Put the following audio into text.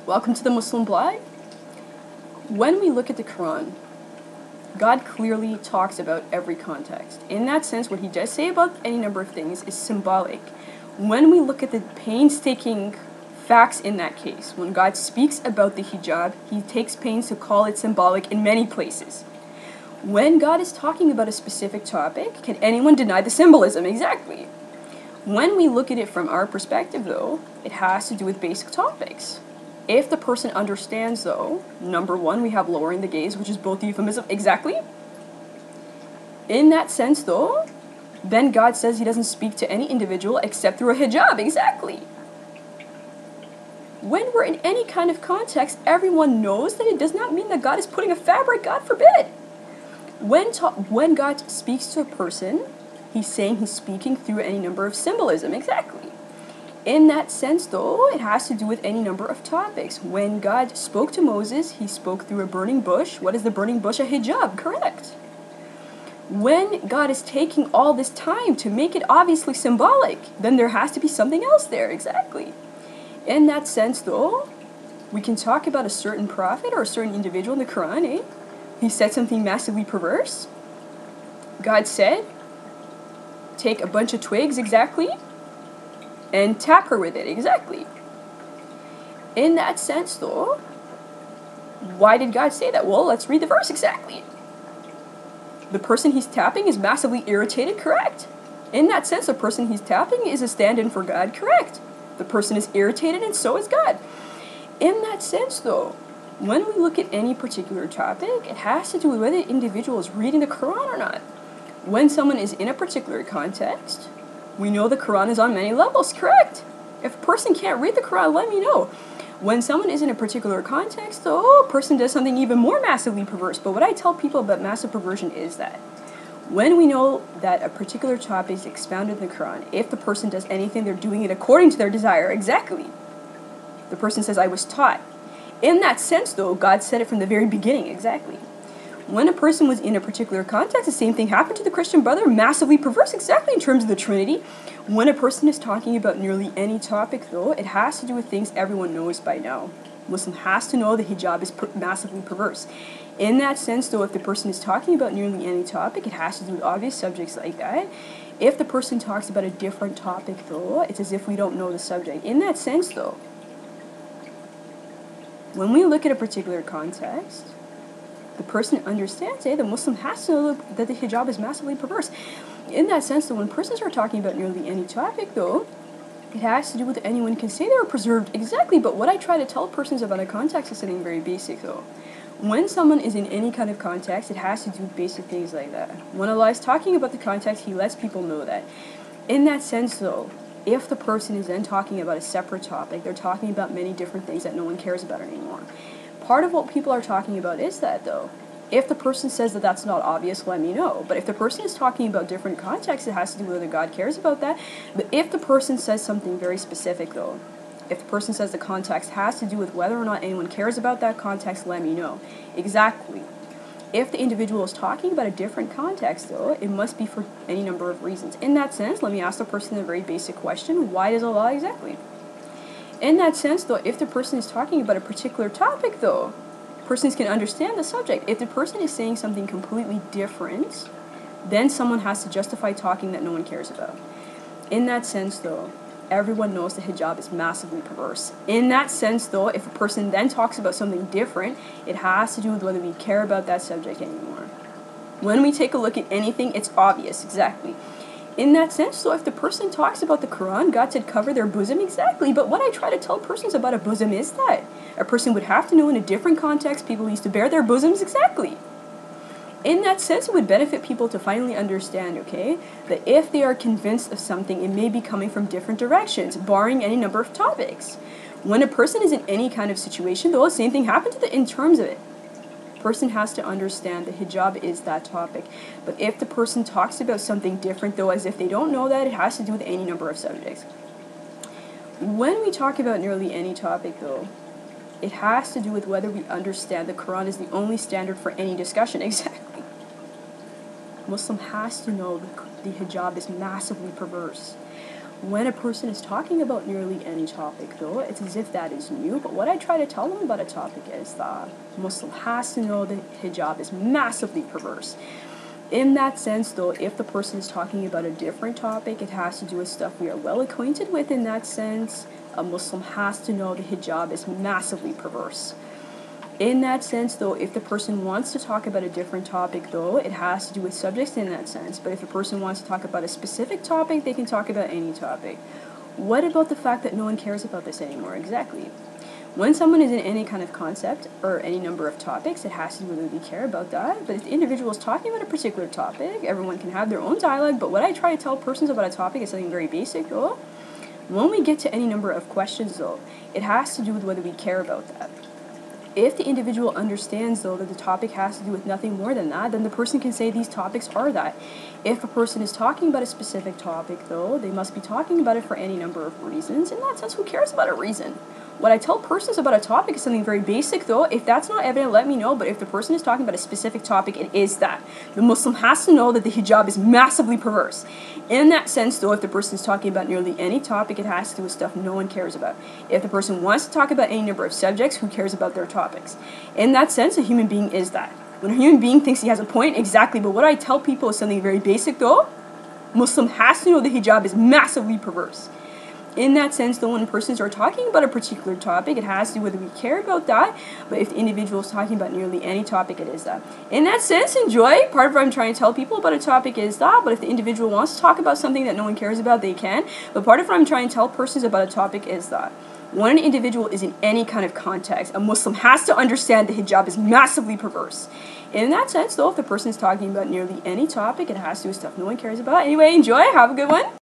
Welcome to the Muslim Blog. When we look at the Quran, God clearly talks about every context. In that sense, what he does say about any number of things is symbolic. When we look at the painstaking facts in that case, when God speaks about the hijab, he takes pains to call it symbolic in many places. When God is talking about a specific topic, can anyone deny the symbolism? Exactly. When we look at it from our perspective, though, it has to do with basic topics. If the person understands, though, number one, we have lowering the gaze, which is both euphemism. Exactly. In that sense, though, then God says he doesn't speak to any individual except through a hijab. Exactly. When we're in any kind of context, everyone knows that it does not mean that God is putting a fabric, God forbid. When God speaks to a person, he's saying he's speaking through any number of symbolism. Exactly. In that sense, though, it has to do with any number of topics. When God spoke to Moses, he spoke through a burning bush. What is the burning bush? A hijab, correct. When God is taking all this time to make it obviously symbolic, then there has to be something else there, exactly. In that sense, though, we can talk about a certain prophet or a certain individual in the Quran, He said something massively perverse. God said, take a bunch of twigs, exactly, and tap her with it, exactly. In that sense, though, why did God say that? Well, let's read the verse, exactly. The person he's tapping is massively irritated, correct. In that sense, the person he's tapping is a stand-in for God, correct. The person is irritated and so is God. In that sense, though, when we look at any particular topic, it has to do with whether the individual is reading the Quran or not. When someone is in a particular context, we know the Quran is on many levels, correct? If a person can't read the Quran, let me know. When someone is in a particular context, though, a person does something even more massively perverse. But what I tell people about massive perversion is that when we know that a particular topic is expounded in the Quran, if the person does anything, they're doing it according to their desire, exactly. The person says, I was taught. In that sense, though, God said it from the very beginning, exactly. When a person was in a particular context, the same thing happened to the Christian brother, massively perverse, exactly in terms of the Trinity. When a person is talking about nearly any topic, though, it has to do with things everyone knows by now. Muslim has to know the hijab is massively perverse. In that sense, though, if the person is talking about nearly any topic, it has to do with obvious subjects like that. If the person talks about a different topic, though, it's as if we don't know the subject. In that sense, though, when we look at a particular context, the person understands it, the Muslim has to know that the hijab is massively perverse. In that sense, though, when persons are talking about nearly any topic, though, it has to do with anyone can say they were preserved, exactly, but what I try to tell persons about a context is something very basic, though. When someone is in any kind of context, it has to do with basic things like that. When Allah is talking about the context, he lets people know that. In that sense, though, if the person is then talking about a separate topic, they're talking about many different things that no one cares about anymore. Part of what people are talking about is that, though. If the person says that that's not obvious, let me know. But if the person is talking about different contexts, it has to do with whether God cares about that. But if the person says something very specific, though, if the person says the context has to do with whether or not anyone cares about that context, let me know. Exactly. If the individual is talking about a different context, though, it must be for any number of reasons. In that sense, let me ask the person a very basic question. Why does Allah exactly? In that sense, though, if the person is talking about a particular topic, though, persons can understand the subject. If the person is saying something completely different, then someone has to justify talking that no one cares about. In that sense, though, everyone knows the hijab is massively perverse. In that sense, though, if a person then talks about something different, it has to do with whether we care about that subject anymore. When we take a look at anything, it's obvious, exactly. In that sense, so if the person talks about the Quran, God said cover their bosom, exactly. But what I try to tell persons about a bosom is that a person would have to know in a different context people used to bare their bosoms, exactly. In that sense, it would benefit people to finally understand, okay, that if they are convinced of something, it may be coming from different directions, barring any number of topics. When a person is in any kind of situation, though, the same thing happened in terms of it. Person has to understand the hijab is that topic. But if the person talks about something different, though, as if they don't know that, it has to do with any number of subjects. When we talk about nearly any topic, though, it has to do with whether we understand the Quran is the only standard for any discussion, exactly. Muslim has to know the hijab is massively perverse. When a person is talking about nearly any topic, though, it's as if that is new, but what I try to tell them about a topic is that Muslim has to know that hijab is massively perverse. In that sense, though, if the person is talking about a different topic, it has to do with stuff we are well acquainted with. In that sense, a Muslim has to know that hijab is massively perverse. In that sense, though, if the person wants to talk about a different topic, though, it has to do with subjects in that sense. But if a person wants to talk about a specific topic, they can talk about any topic. What about the fact that no one cares about this anymore? Exactly. When someone is in any kind of concept or any number of topics, it has to do with whether we care about that. But if the individual is talking about a particular topic, everyone can have their own dialogue. But what I try to tell persons about a topic is something very basic, though. When we get to any number of questions, though, it has to do with whether we care about that. If the individual understands, though, that the topic has to do with nothing more than that, then the person can say these topics are that. If a person is talking about a specific topic, though, they must be talking about it for any number of reasons. In that sense, who cares about a reason? What I tell persons about a topic is something very basic, though. If that's not evident, let me know. But if the person is talking about a specific topic, it is that. The Muslim has to know that the hijab is massively perverse. In that sense, though, if the person is talking about nearly any topic, it has to do with stuff no one cares about. If the person wants to talk about any number of subjects, who cares about their topics? In that sense, a human being is that. When a human being thinks he has a point, exactly. But what I tell people is something very basic, though. Muslim has to know the hijab is massively perverse. In that sense, though, when persons are talking about a particular topic, it has to do with whether we care about that. But if the individual is talking about nearly any topic, it is that. In that sense, enjoy. Part of what I'm trying to tell people about a topic is that. But if the individual wants to talk about something that no one cares about, they can. But part of what I'm trying to tell persons about a topic is that. When an individual is in any kind of context, a Muslim has to understand the hijab is massively perverse. In that sense, though, if the person is talking about nearly any topic, it has to do with stuff no one cares about. Anyway, enjoy. Have a good one.